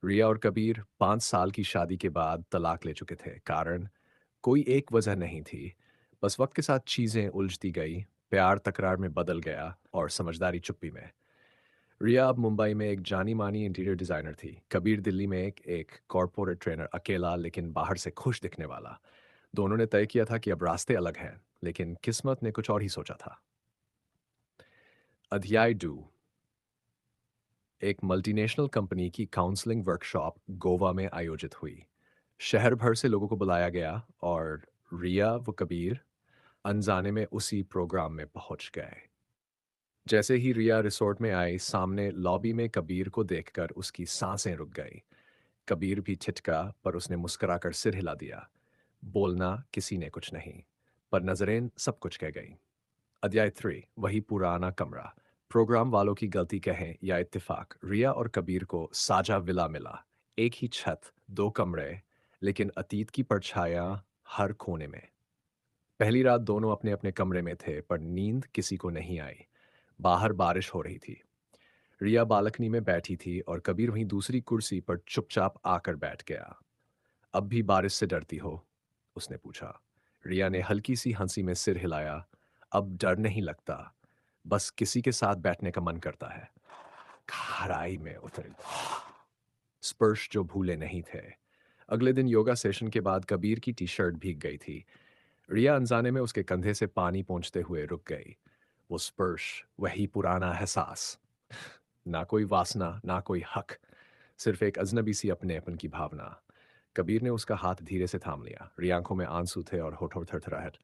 रिया और कबीर 5 साल की शादी के बाद तलाक ले चुके थे। कारण कोई एक वजह नहीं थी। बस वक्त के साथ चीजें उलझती गई। प्यार तकरार में बदल गया और समझदारी चुप्पी में। रिया अब मुंबई में एक जानी मानी इंटीरियर डिजाइनर थी। कबीर दिल्ली में एक एक कॉरपोरेट ट्रेनर, अकेला लेकिन बाहर से खुश दिखने वाला। दोनों ने तय किया था कि अब रास्ते अलग हैं, लेकिन किस्मत ने कुछ और ही सोचा था। अध्याय 2। एक मल्टीनेशनल कंपनी की काउंसलिंग वर्कशॉप गोवा में आयोजित हुई। शहर भर से लोगों को बुलाया गया और रिया व कबीर अनजाने में उसी प्रोग्राम में पहुंच गए। जैसे ही रिया रिसोर्ट में आई, सामने लॉबी में कबीर को देखकर उसकी सांसें रुक गई। कबीर भी छिटका, पर उसने मुस्कुराकर सिर हिला दिया। बोलना किसी ने कुछ नहीं, पर नजरें सब कुछ कह गई। अध्याय 3। वही पुराना कमरा। प्रोग्राम वालों की गलती कहें या इत्तेफाक, रिया और कबीर को साझा विला मिला। एक ही छत, दो कमरे, लेकिन अतीत की परछायां हर कोने में। पहली रात दोनों अपने अपने कमरे में थे, पर नींद किसी को नहीं आई। बाहर बारिश हो रही थी। रिया बालकनी में बैठी थी और कबीर वहीं दूसरी कुर्सी पर चुपचाप आकर बैठ गया। अब भी बारिश से डरती हो? उसने पूछा। रिया ने हल्की सी हंसी में सिर हिलाया। अब डर नहीं लगता, बस किसी के साथ बैठने का मन करता है। खराई में उतर स्पर्श जो भूले नहीं थे। अगले दिन योगा सेशन के बाद कबीर की टी शर्ट भीग गई थी। रिया अनजाने में उसके कंधे से पानी पोंछते हुए रुक गई। वो स्पर्श, वही पुराना एहसास। ना कोई वासना, ना कोई हक, सिर्फ एक अजनबी सी अपनेपन की भावना। कबीर ने उसका हाथ धीरे से थाम लिया। रिया आंखों में आंसू थे और होठों पर थरथराहट।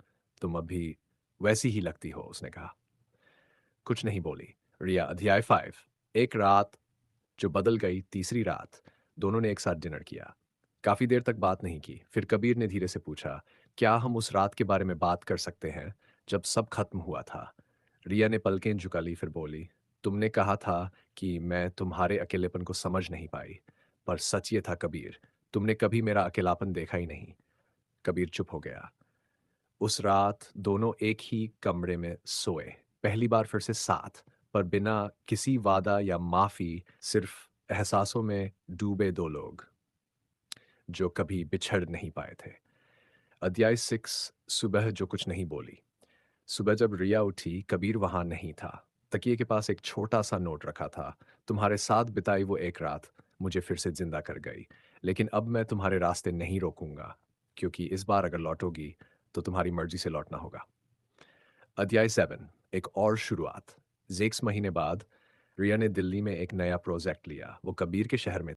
तुम अब भी वैसी ही लगती हो, उसने कहा। कुछ नहीं बोली। रिया। अध्याय 5। एक रात जो बदल गई। तीसरी रात दोनों ने एक साथ डिनर किया। काफी देर तक बात नहीं की। फिर कबीर ने धीरे से पूछा, क्या हम उस रात के बारे में बात कर सकते हैं जब सब खत्म हुआ था? रिया ने पलकें झुका ली, फिर बोली, तुमने कहा था कि मैं तुम्हारे अकेलेपन को समझ नहीं पाई, पर सच ये था कबीर, तुमने कभी मेरा अकेलापन देखा ही नहीं। कबीर चुप हो गया। उस रात दोनों एक ही कमरे में सोए। पहली बार फिर से साथ, पर बिना किसी वादा या माफी, सिर्फ एहसासों में डूबे दो लोग जो कभी बिछड़ नहीं पाए थे। अध्याय 6। सुबह जो कुछ नहीं बोली। सुबह जब रिया उठी, कबीर वहां नहीं था। तकिए के पास एक छोटा सा नोट रखा था। तुम्हारे साथ बिताई वो एक रात मुझे फिर से जिंदा कर गई, लेकिन अब मैं तुम्हारे रास्ते नहीं रोकूंगा, क्योंकि इस बार अगर लौटोगी तो तुम्हारी मर्जी से लौटना होगा। अध्याय 7। एक और शुरुआत। 6 महीने बाद रिया ने दिल्ली में एक नया प्रोजेक्ट लिया। वो कबीर के शहर में